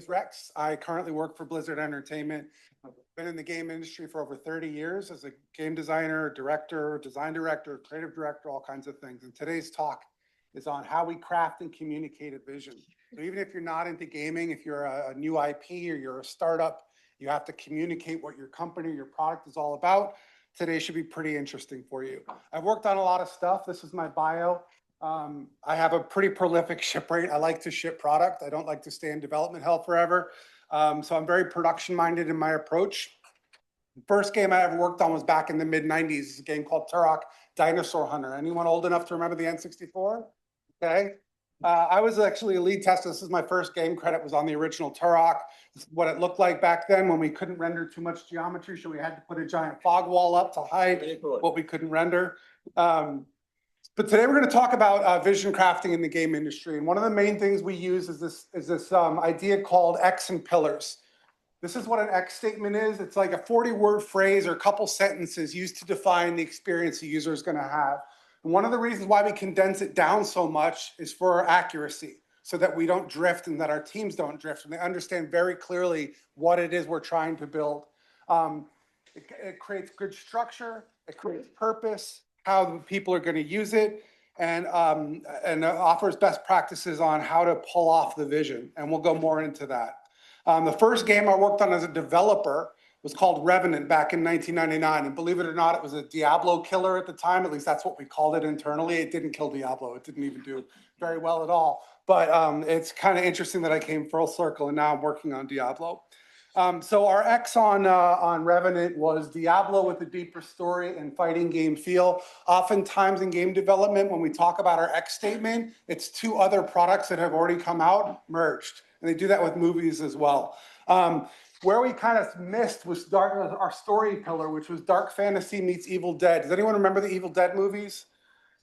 is Rex. I currently work for Blizzard Entertainment. I've been in the game industry for over 30 years as a game designer, director, design director, creative director, all kinds of things. And today's talk is on how we craft and communicate a vision. So even if you're not into gaming, if you're a new IP or you're a startup, you have to communicate what your company, your product is all about. Today should be pretty interesting for you. I've worked on a lot of stuff. This is my bio. I have a pretty prolific ship rate. I like to ship product. I don't like to stay in development hell forever. So I'm very production minded in my approach. The first game I ever worked on was back in the mid 90s. It's a game called Turok Dinosaur Hunter. Anyone old enough to remember the N64? Okay. I was actually a lead tester. This is my first game credit, was on the original Turok. This is what it looked like back then when we couldn't render too much geometry. So we had to put a giant fog wall up to hide what we couldn't render. But today we're going to talk about vision crafting in the game industry. And one of the main things we use is this idea called X and pillars. This is what an X statement is. It's like a 40-word phrase or a couple sentences used to define the experience the user is going to have. And one of the reasons why we condense it down so much is for accuracy, so that we don't drift and that our teams don't drift and they understand very clearly what it is we're trying to build. It creates good structure, it creates purpose, how people are going to use it, and offers best practices on how to pull off the vision. And we'll go more into that. The first game I worked on as a developer was called Revenant back in 1999. And believe it or not, it was a Diablo killer at the time. At least that's what we called it internally. It didn't kill Diablo. It didn't even do very well at all. But it's kind of interesting that I came full circle and now I'm working on Diablo. So our X on Revenant was Diablo with a deeper story and fighting game feel. Oftentimes in game development, when we talk about our X statement, it's two other products that have already come out merged. And they do that with movies as well. Where we kind of missed was our story pillar, which was dark fantasy meets Evil Dead. Does anyone remember the Evil Dead movies?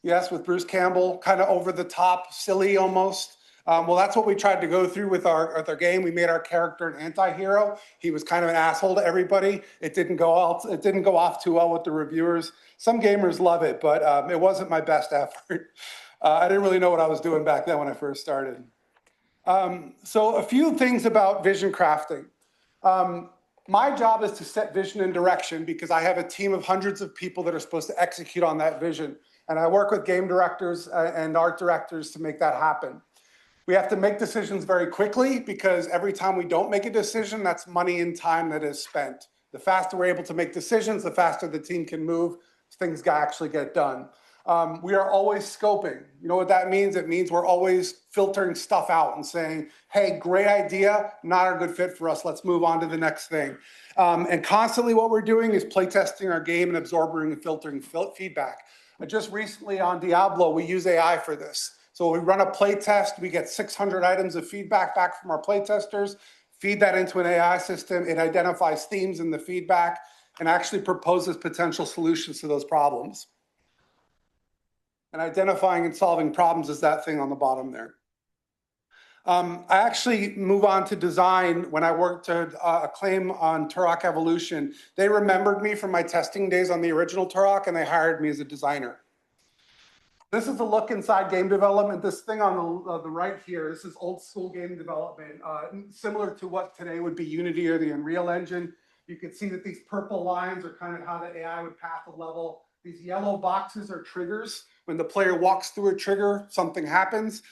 Yes, with Bruce Campbell, kind of over the top, silly almost. Well, that's what we tried to go through with our game. We made our character an anti-hero. He was kind of an asshole to everybody. It didn't go off too well with the reviewers. Some gamers love it, but it wasn't my best effort. I didn't really know what I was doing back then when I first started. So a few things about vision crafting. My job is to set vision and direction because I have a team of hundreds of people that are supposed to execute on that vision. And I work with game directors and art directors to make that happen. We have to make decisions very quickly because every time we don't make a decision, that's money and time that is spent. The faster we're able to make decisions, the faster the team can move, things actually get done. We are always scoping. You know what that means? It means we're always filtering stuff out and saying, hey, great idea, not a good fit for us. Let's move on to the next thing. And constantly what we're doing is playtesting our game and absorbing and filtering feedback. Just recently on Diablo, we use AI for this. So we run a play test, we get 600 items of feedback back from our play testers, feed that into an AI system, it identifies themes in the feedback, and actually proposes potential solutions to those problems. And identifying and solving problems is that thing on the bottom there. I actually move on to design. When I worked to Acclaim on Turok Evolution, they remembered me from my testing days on the original Turok, and they hired me as a designer. This is a look inside game development. This thing on the right here, this is old school game development, similar to what today would be Unity or the Unreal Engine. You can see that these purple lines are kind of how the AI would path a level. These yellow boxes are triggers. When the player walks through a trigger, something happens.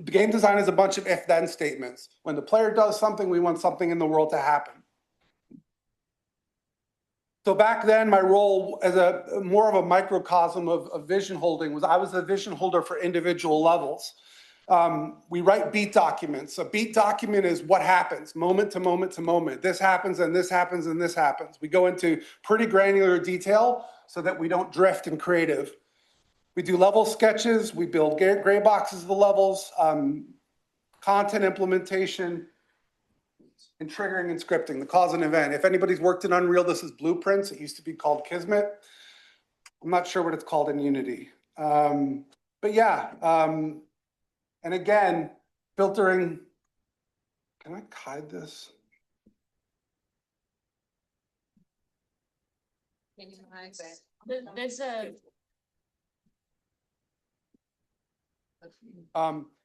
Game design is a bunch of if-then statements. When the player does something, we want something in the world to happen. So back then, my role as more of a microcosm of vision holding was I was a vision holder for individual levels. We write beat documents. A beat document is what happens moment to moment to moment. This happens and this happens and this happens. We go into pretty granular detail so that we don't drift in creative. We do level sketches. We build gray boxes of the levels, content implementation, and triggering and scripting, the cause and event. If anybody's worked in Unreal, this is Blueprints. It used to be called Kismet. I'm not sure what it's called in Unity. But yeah, and again, filtering. Can I hide this? There's a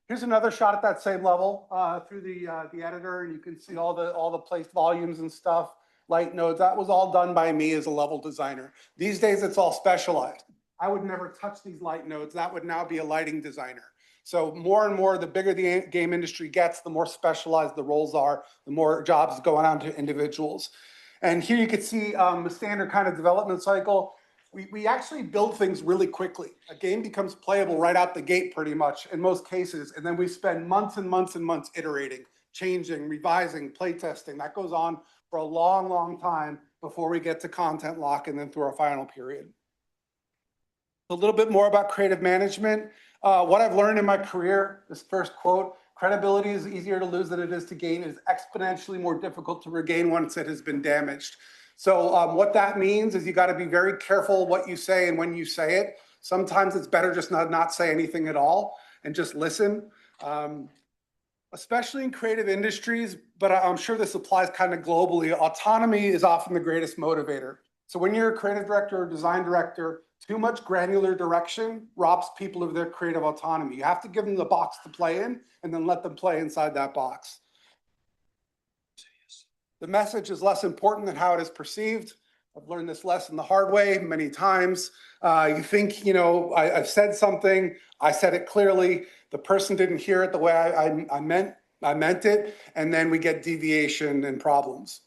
Here's another shot at that same level through the editor, and you can see all the placed volumes and stuff, light nodes. That was all done by me as a level designer. These days, it's all specialized. I would never touch these light nodes. That would now be a lighting designer. So more and more, the bigger the game industry gets, the more specialized the roles are, the more jobs go on to individuals. And here you can see the standard kind of development cycle. We actually build things really quickly. A game becomes playable right out the gate pretty much in most cases. And then we spend months and months and months iterating, changing, revising, playtesting. That goes on for a long, long time before we get to content lock and then through our final period. A little bit more about creative management. What I've learned in my career, this first quote, credibility is easier to lose than it is to gain. It is exponentially more difficult to regain once it has been damaged. So what that means is you got to be very careful what you say and when you say it. Sometimes it's better just not say anything at all and just listen, especially in creative industries, but I'm sure this applies kind of globally. Autonomy is often the greatest motivator. So when you're a creative director or design director, too much granular direction robs people of their creative autonomy. You have to give them the box to play in and then let them play inside that box. The message is less important than how it is perceived. I've learned this lesson the hard way many times. You think, I've said something, I said it clearly, the person didn't hear it the way I meant it, and then we get deviation and problems.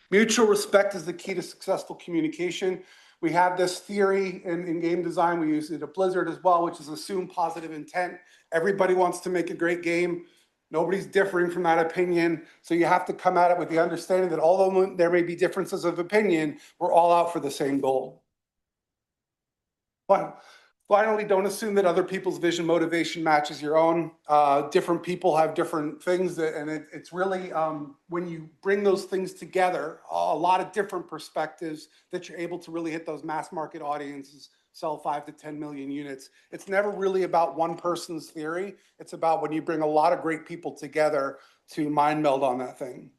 Mutual respect is the key to successful communication. We have this theory in game design, we use it at Blizzard as well, which is assume positive intent. Everybody wants to make a great game. Nobody's differing from that opinion. So you have to come at it with the understanding that although there may be differences of opinion, we're all out for the same goal. But finally, don't assume that other people's vision motivation matches your own. Different people have different things, and it's really, when you bring those things together, a lot of different perspectives that you're able to really hit those mass market audiences, sell 5 to 10 million units. It's never really about one person's theory. It's about when you bring a lot of great people together to mind meld on that thing.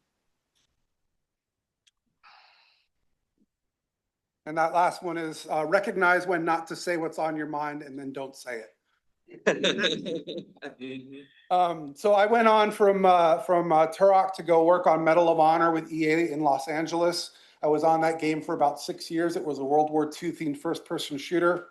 And that last one is recognize when not to say what's on your mind and then don't say it. So I went on from Turok to go work on Medal of Honor with EA in Los Angeles. I was on that game for about 6 years. It was a World War II themed first-person shooter.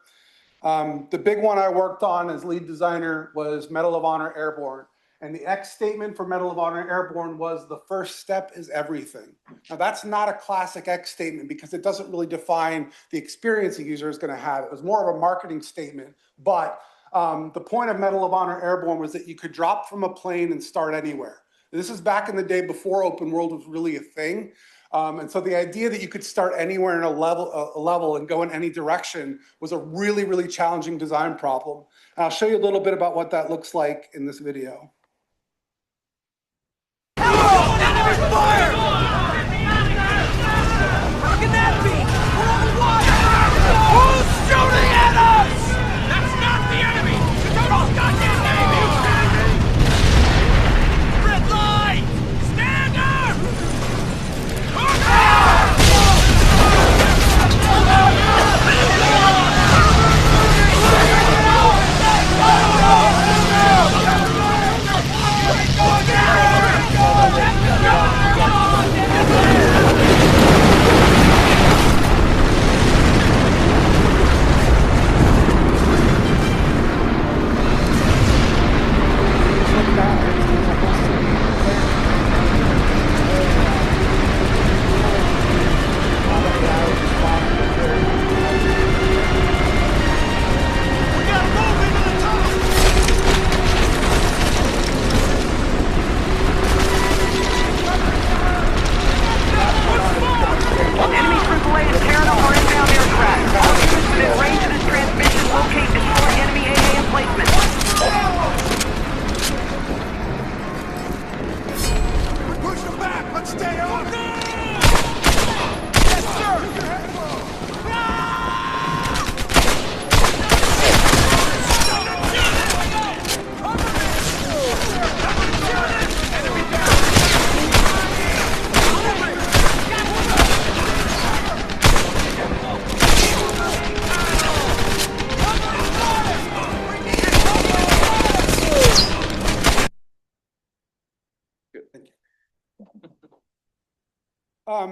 The big one I worked on as lead designer was Medal of Honor Airborne. And the X statement for Medal of Honor Airborne was the first step is everything. Now that's not a classic X statement because it doesn't really define the experience a user is going to have. It was more of a marketing statement. But the point of Medal of Honor Airborne was that you could drop from a plane and start anywhere. This is back in the day before open world was really a thing. And so the idea that you could start anywhere in a level and go in any direction was a really, really challenging design problem. And I'll show you a little bit about what that looks like in this video. Fire! How can that be? We're on the water! Who's shooting at us? That's not the enemy! It's our own goddamn Navy! Red light! Stand up!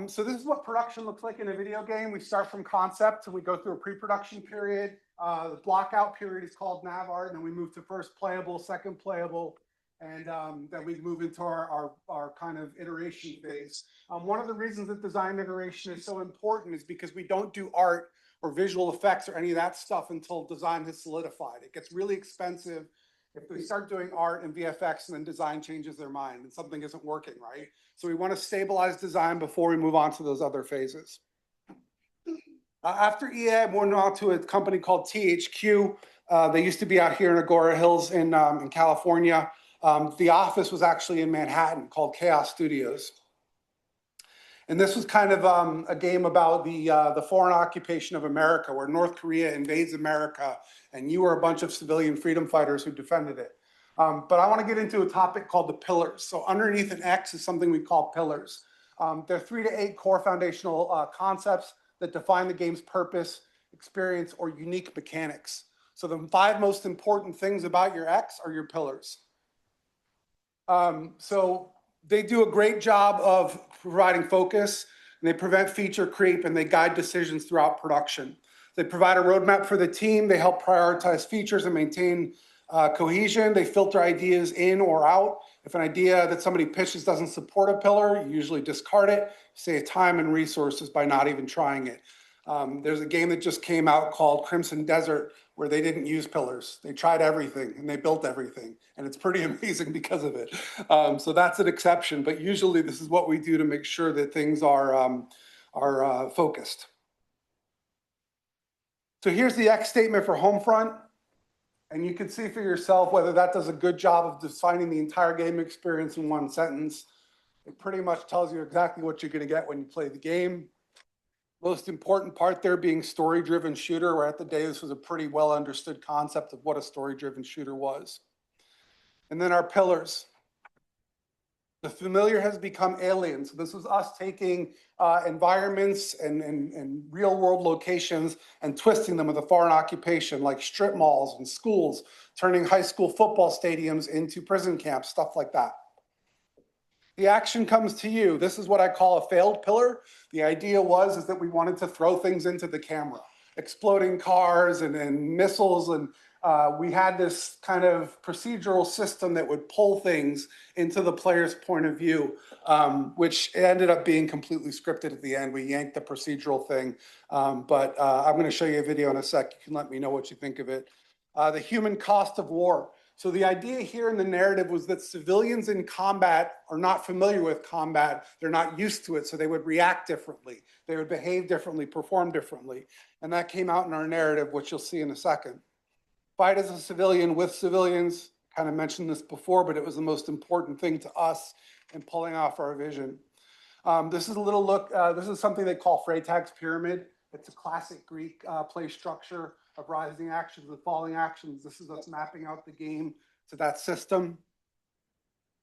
So this is what production looks like in a video game. We start from concept and we go through a pre-production period. The blockout period is called nav art, and then we move to first playable, second playable, and then we move into our kind of iteration phase. One of the reasons that design iteration is so important is because we don't do art or visual effects or any of that stuff until design has solidified. It gets really expensive if we start doing art and VFX and then design changes their mind and something isn't working, right? So we want to stabilize design before we move on to those other phases. After EA, I moved on to a company called THQ. They used to be out here in Agora Hills in California. The office was actually in Manhattan called Chaos Studios. And this was kind of a game about the foreign occupation of America, where North Korea invades America, and you were a bunch of civilian freedom fighters who defended it. But I want to get into a topic called the pillars. So underneath an X is something we call pillars. There are 3 to 8 core foundational concepts that define the game's purpose, experience, or unique mechanics. So the 5 most important things about your X are your pillars. So they do a great job of providing focus, and they prevent feature creep, and they guide decisions throughout production. They provide a roadmap for the team. They help prioritize features and maintain cohesion. They filter ideas in or out. If an idea that somebody pitches doesn't support a pillar, you usually discard it, save time and resources by not even trying it. There's a game that just came out called Crimson Desert where they didn't use pillars. They tried everything and they built everything, and it's pretty amazing because of it. So that's an exception, but usually this is what we do to make sure that things are focused. So here's the X statement for Homefront, and you can see for yourself whether that does a good job of defining the entire game experience in one sentence. It pretty much tells you exactly what you're going to get when you play the game. Most important part there being story-driven shooter, where at the day this was a pretty well understood concept of what a story-driven shooter was. And then our pillars. The familiar has become alien. So this was us taking environments and real world locations and twisting them with a foreign occupation, like strip malls and schools, turning high school football stadiums into prison camps, stuff like that. The action comes to you. This is what I call a failed pillar. The idea is that we wanted to throw things into the camera, exploding cars and missiles, and we had this kind of procedural system that would pull things into the player's point of view, which ended up being completely scripted at the end. We yanked the procedural thing, but I'm going to show you a video in a sec. You can let me know what you think of it. The human cost of war. So the idea here in the narrative was that civilians in combat are not familiar with combat. They're not used to it, so they would react differently. They would behave differently, perform differently. And that came out in our narrative, which you'll see in a second. Fight as a civilian with civilians. Kind of mentioned this before, but it was the most important thing to us in pulling off our vision. This is a little look. This is something they call Freytag's pyramid. It's a classic Greek play structure of rising actions and falling actions. This is us mapping out the game to that system.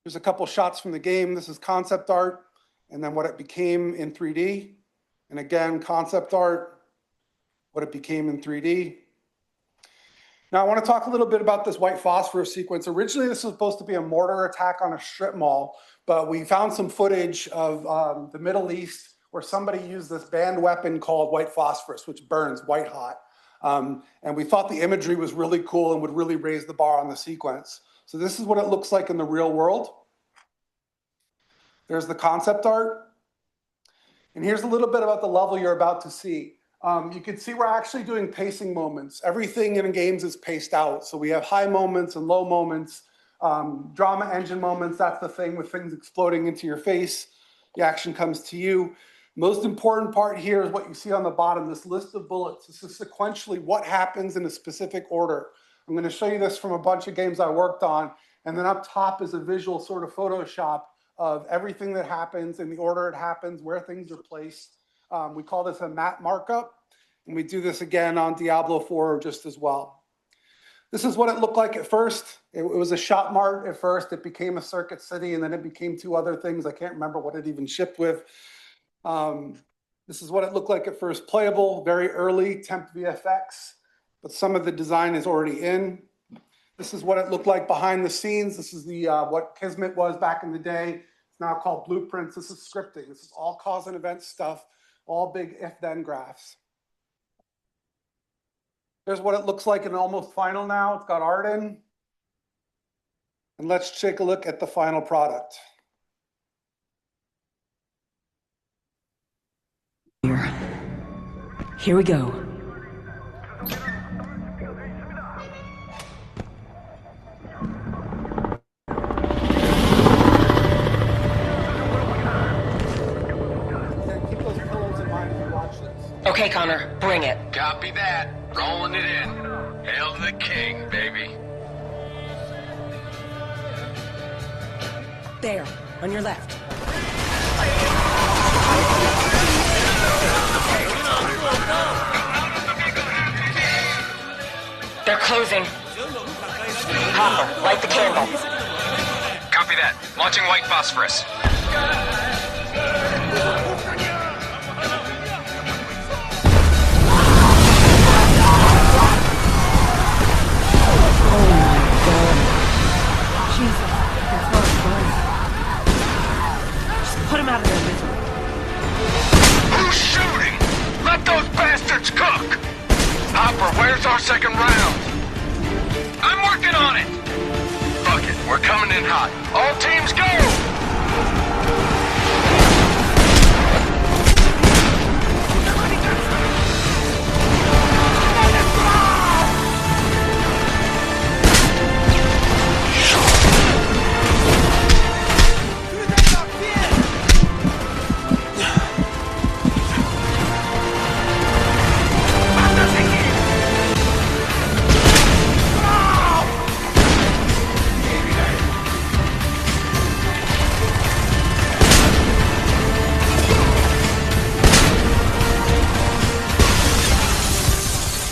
There's a couple shots from the game. This is concept art, and then what it became in 3D. And again, concept art, what it became in 3D. Now I want to talk a little bit about this white phosphorus sequence. Originally, this was supposed to be a mortar attack on a strip mall, but we found some footage of the Middle East where somebody used this banned weapon called white phosphorus, which burns white hot. And we thought the imagery was really cool and would really raise the bar on the sequence. So this is what it looks like in the real world. There's the concept art. And here's a little bit about the level you're about to see. You can see we're actually doing pacing moments. Everything in games is paced out. So we have high moments and low moments, drama engine moments. That's the thing with things exploding into your face. The action comes to you. Most important part here is what you see on the bottom, this list of bullets. This is sequentially what happens in a specific order. I'm going to show you this from a bunch of games I worked on. And then up top is a visual sort of Photoshop of everything that happens in the order it happens, where things are placed. We call this a map markup. And we do this again on Diablo 4 just as well. This is what it looked like at first. It was a shop mart at first. It became a circuit city, and then it became 2 other things. I can't remember what it even shipped with. This is what it looked like at first playable, very early temp VFX, but some of the design is already in. This is what it looked like behind the scenes. This is the what Kismet was back in the day. It's now called blueprints. This is scripting. This is all cause and event stuff, all big if-then graphs. Here's what it looks like in almost final now. It's got art in. And let's take a look at the final product. Here we go. Keep those pillows in mind as you watch this. Okay, Connor, bring it. Copy that. Rolling it in. Hail to the king, baby. There, on your left. They're closing. Hopper, light the candle. Copy that. Launching white phosphorus. Put him out of their misery. Who's shooting? Let those bastards cook! Hopper, where's our second round? I'm working on it! Fuck it, we're coming in hot. All teams go!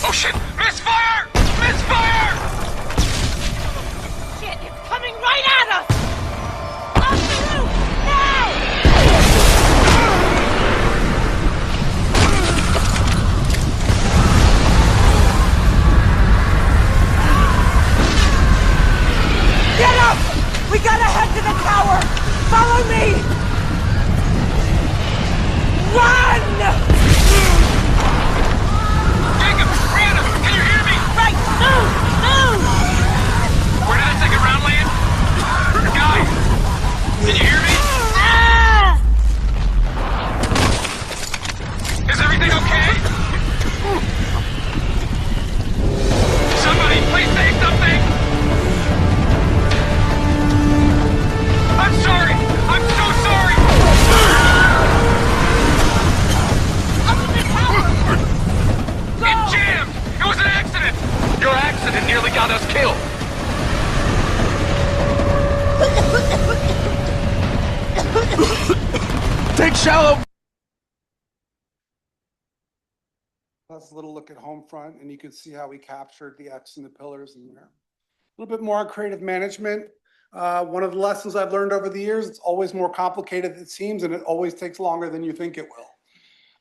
Oh shit! Misfire! Misfire! Shit, it's coming right at us! Off the roof! Now! Get up! We gotta head to the tower! Follow me! Run! Jacob! Random! Can you hear me? Right! Move! Move! Where did that second round land? Guys! Can you hear me? Ah! Is everything okay? Somebody, please say something! I'm sorry! I'm so sorry! Up in the tower! It jammed! It was an accident! Your accident nearly got us killed! Take shallow! That's a little look at home front, and you can see how we captured the X and the pillars in there. A little bit more on creative management. One of the lessons I've learned over the years, it's always more complicated than it seems, and it always takes longer than you think it will.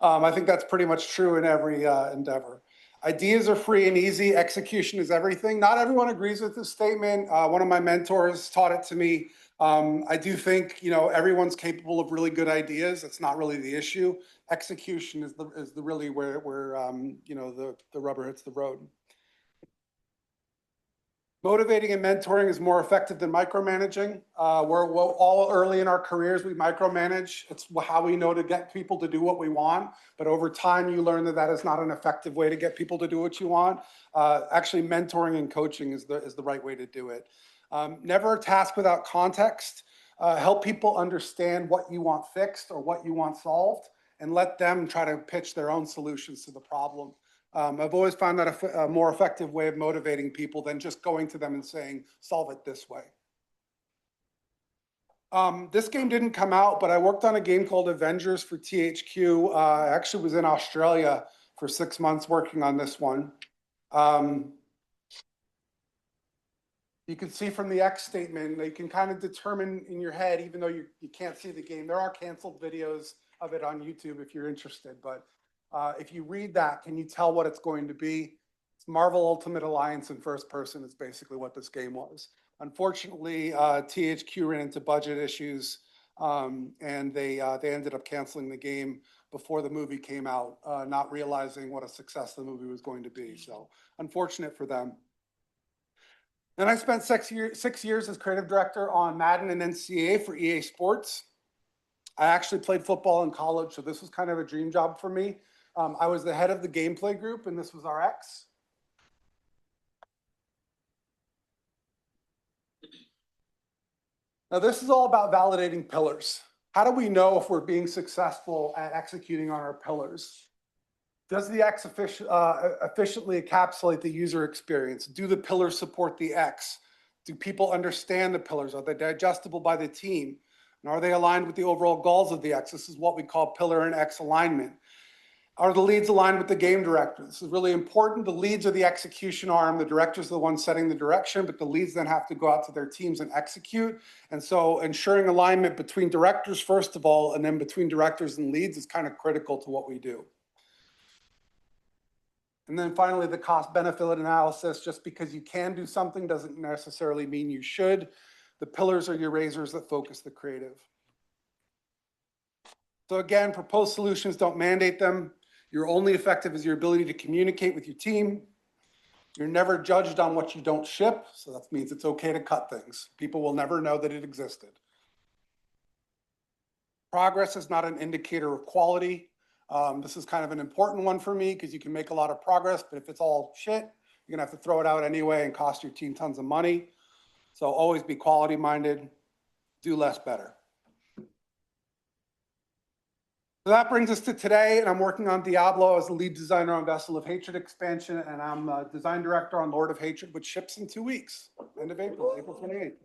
I think that's pretty much true in every endeavor. Ideas are free and easy. Execution is everything. Not everyone agrees with this statement. One of my mentors taught it to me. I do think, everyone's capable of really good ideas. That's not really the issue. Execution is the really where the rubber hits the road. Motivating and mentoring is more effective than micromanaging. We're all early in our careers, we micromanage. It's how we know to get people to do what we want. But over time, you learn that that is not an effective way to get people to do what you want. Actually, mentoring and coaching is the right way to do it. Never a task without context. Help people understand what you want fixed or what you want solved, and let them try to pitch their own solutions to the problem. I've always found that a more effective way of motivating people than just going to them and saying, solve it this way. This game didn't come out, but I worked on a game called Avengers for THQ. I actually was in Australia for 6 months working on this one. You can see from the X statement, you can kind of determine in your head, even though you can't see the game. There are canceled videos of it on YouTube if you're interested, but if you read that, can you tell what it's going to be? It's Marvel Ultimate Alliance in first person is basically what this game was. Unfortunately, THQ ran into budget issues, And they ended up canceling the game before the movie came out, not realizing what a success the movie was going to be. So unfortunate for them. Then I spent 6 years as creative director on Madden and NCAA for EA Sports. I actually played football in college, so this was kind of a dream job for me. I was the head of the gameplay group, and this was our X. Now, this is all about validating pillars. How do we know if we're being successful at executing on our pillars? Does the X efficiently encapsulate the user experience? Do the pillars support the X? Do people understand the pillars? Are they digestible by the team? And are they aligned with the overall goals of the X? This is what we call pillar and X alignment. Are the leads aligned with the game director? This is really important. The leads are the execution arm. The directors are the ones setting the direction, but the leads then have to go out to their teams and execute. And so ensuring alignment between directors, first of all, and then between directors and leads is kind of critical to what we do. And then finally, the cost benefit analysis. Just because you can do something doesn't necessarily mean you should. The pillars are your razors that focus the creative. So again, proposed solutions don't mandate them. You're only effective as your ability to communicate with your team. You're never judged on what you don't ship. So that means it's okay to cut things. People will never know that it existed. Progress is not an indicator of quality. This is kind of an important one for me because you can make a lot of progress, but if it's all shit, you're gonna have to throw it out anyway and cost your team tons of money. So always be quality minded, do less better. So that brings us to today, and I'm working on Diablo as the lead designer on Vessel of Hatred expansion, and I'm a design director on Lord of Hatred, which ships in 2 weeks, end of April, April 28th.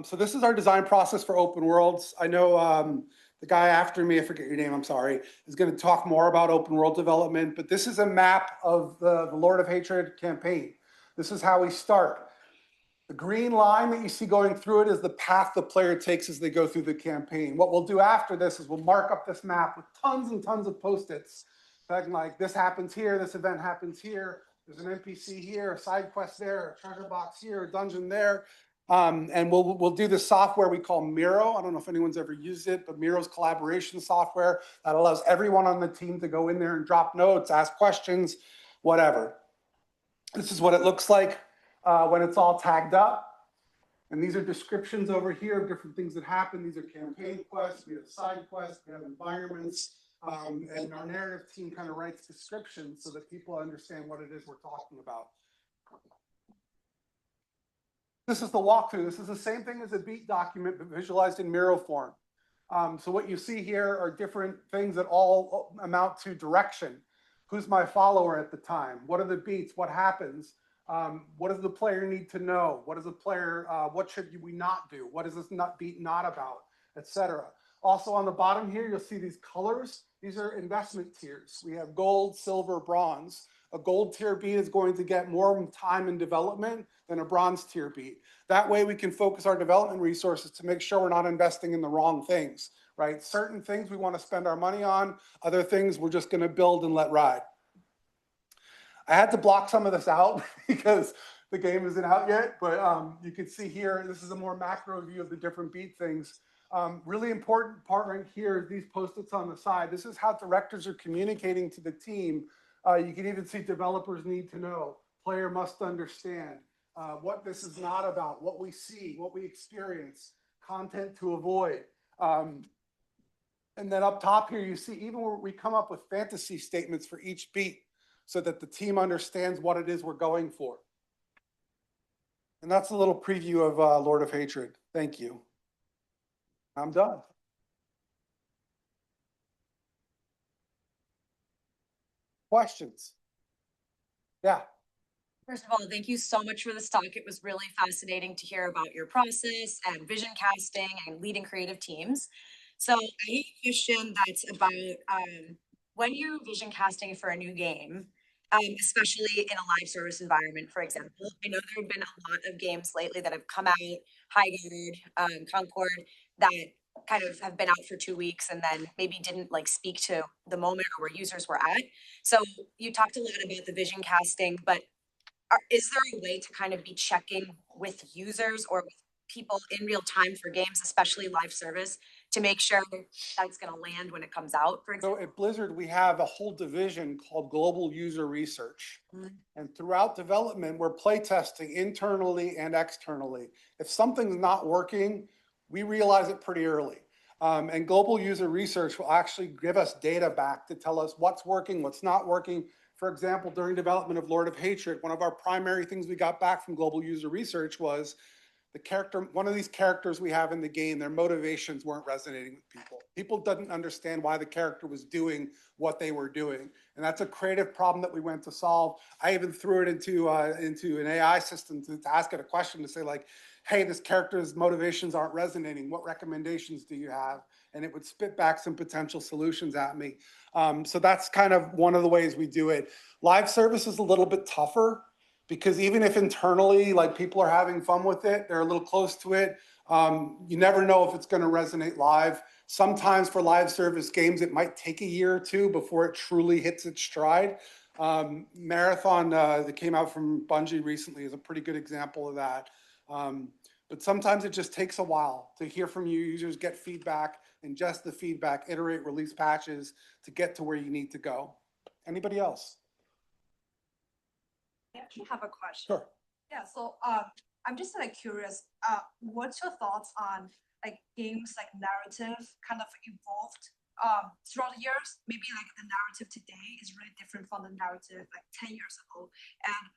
So this is our design process for open worlds. I know the guy after me, I forget your name, I'm sorry, is going to talk more about open world development, but this is a map of the Lord of Hatred campaign. This is how we start. The green line that you see going through it is the path the player takes as they go through the campaign. What we'll do after this is we'll mark up this map with tons and tons of Post-its. Like this happens here, this event happens here, there's an NPC here, a side quest there, a treasure box here, a dungeon there. And we'll do this software we call Miro. I don't know if anyone's ever used it, but Miro's collaboration software that allows everyone on the team to go in there and drop notes, ask questions, whatever. This is what it looks like when it's all tagged up. And these are descriptions over here of different things that happen. These are campaign quests, we have side quests, we have environments, and our narrative team kind of writes descriptions so that people understand what it is we're talking about. This is the walkthrough. This is the same thing as a beat document, but visualized in Miro form. So what you see here are different things that all amount to direction. Who's my follower at the time? What are the beats? What happens? What does the player need to know? What does the player, what should we not do? What is this beat not about, etc. Also on the bottom here, you'll see these colors. These are investment tiers. We have gold, silver, bronze. A gold tier beat is going to get more time in development than a bronze tier beat. That way we can focus our development resources to make sure we're not investing in the wrong things, right? Certain things we want to spend our money on, other things we're just going to build and let ride. I had to block some of this out because the game isn't out yet, but you can see here, this is a more macro view of the different beat things. Really important part right here is these Post-its on the side. This is how directors are communicating to the team. You can even see developers need to know, player must understand what this is not about, what we see, what we experience, content to avoid. And then up top here, you see even where we come up with fantasy statements for each beat so that the team understands what it is we're going for. And that's a little preview of Lord of Hatred. Thank you. I'm done. Questions? Yeah. First of all, thank you so much for this talk. It was really fascinating to hear about your process and vision casting and leading creative teams. So I have a question that's about when you're vision casting for a new game, especially in a live service environment, for example. I know there have been a lot of games lately that have come out, Highguard, Concord, that kind of have been out for 2 weeks and then maybe didn't like speak to the moment or where users were at. So you talked a lot about the vision casting, but is there a way to kind of be checking with users or with people in real time for games, especially live service, to make sure that it's going to land when it comes out, for So example? at Blizzard, we have a whole division called Global User Research. And throughout development, we're playtesting internally and externally. If something's not working, we realize it pretty early. And Global User Research will actually give us data back to tell us what's working, what's not working. For example, during development of Lord of Hatred, one of our primary things we got back from Global User Research was one of these characters we have in the game, their motivations weren't resonating with people. People didn't understand why the character was doing what they were doing. And that's a creative problem that we went to solve. I even threw it into an AI system to ask it a question to say like, hey, this character's motivations aren't resonating. What recommendations do you have? And it would spit back some potential solutions at me. So that's kind of one of the ways we do it. Live service is a little bit tougher, because even if internally, like people are having fun with it, they're a little close to it, you never know if it's going to resonate live. Sometimes for live service games, it might take a year or two before it truly hits its stride. Marathon that came out from Bungie recently is a pretty good example of that. But sometimes it just takes a while to hear from you users, get feedback, ingest the feedback, iterate, release patches to get to where you need to go. Anybody else? I actually have a question. Sure. Yeah, so I'm just like curious, what's your thoughts on like games like narrative kind of evolved throughout the years? Maybe like the narrative today is really different from the narrative like 10 years ago. And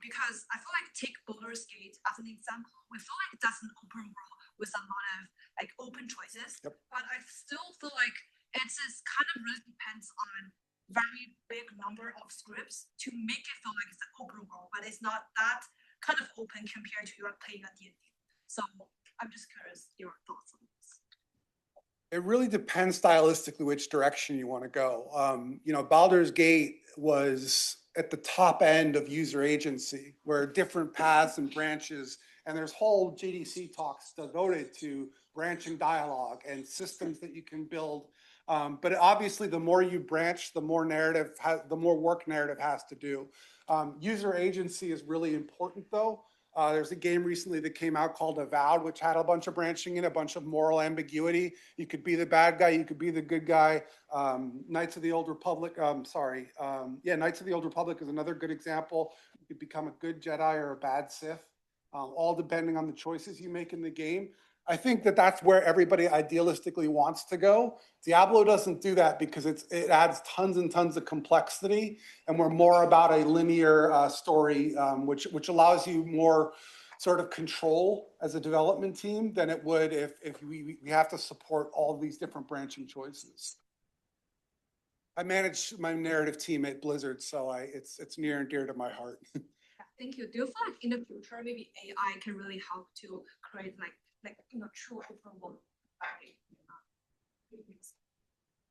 because I feel like take Baldur's Gate as an example, we feel like that's an open world with a lot of like open choices. Yep. But I still feel like it's just kind of really depends on very big number of scripts to make it feel like it's an open world, but it's not that kind of open compared to you playing a D&D. So I'm just curious your thoughts on this. It really depends stylistically which direction you want to go. Baldur's Gate was at the top end of user agency, where different paths and branches, and there's whole GDC talks devoted to branching dialogue and systems that you can build. But obviously, the more you branch, the more work narrative has to do. User agency is really important, though. There's a game recently that came out called Avowed, which had a bunch of branching in, a bunch of moral ambiguity. You could be the bad guy, you could be the good guy. Knights of the Old Republic, Knights of the Old Republic is another good example. You could become a good Jedi or a bad Sith, all depending on the choices you make in the game. I think that that's where everybody idealistically wants to go. Diablo doesn't do that because it adds tons and tons of complexity, and we're more about a linear story, which allows you more sort of control as a development team than it would if we have to support all these different branching choices. I manage my narrative team at Blizzard, so it's near and dear to my heart. Thank you. Do you feel like in the future maybe AI can really help to create like true open world?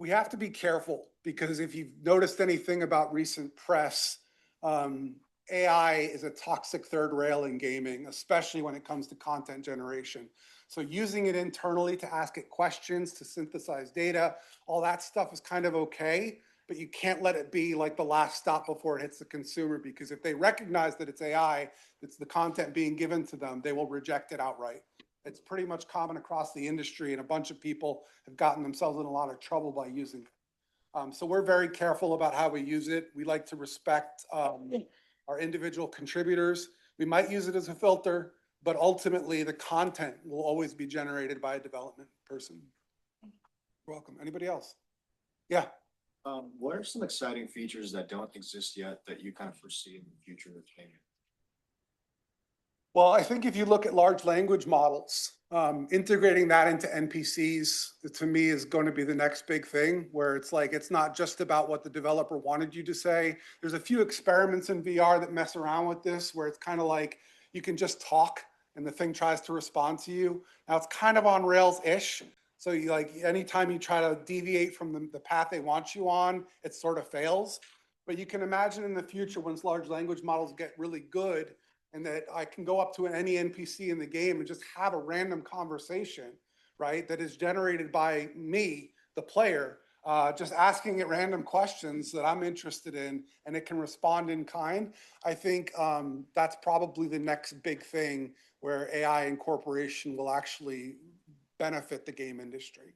We have to be careful, because if you've noticed anything about recent press, AI is a toxic third rail in gaming, especially when it comes to content generation. So using it internally to ask it questions, to synthesize data, all that stuff is kind of okay, but you can't let it be like the last stop before it hits the consumer, because if they recognize that it's AI, it's the content being given to them, they will reject it outright. It's pretty much common across the industry, and a bunch of people have gotten themselves in a lot of trouble by using it. So we're very careful about how we use it. We like to respect our individual contributors. We might use it as a filter, but ultimately the content will always be generated by a development person. You're welcome. Anybody else? Yeah. What are some exciting features that don't exist yet that you kind of foresee in the future of gaming? Well, I think if you look at large language models, integrating that into NPCs, to me, is going to be the next big thing, where it's like, it's not just about what the developer wanted you to say. There's a few experiments in VR that mess around with this, where it's kind of like you can just talk and the thing tries to respond to you. Now, it's kind of on rails-ish. So you anytime you try to deviate from the path they want you on, it sort of fails. But you can imagine in the future, once large language models get really good, and that I can go up to any NPC in the game and just have a random conversation, right, that is generated by me, the player, just asking it random questions that I'm interested in, and it can respond in kind. I think that's probably the next big thing, where AI incorporation will actually benefit the game industry.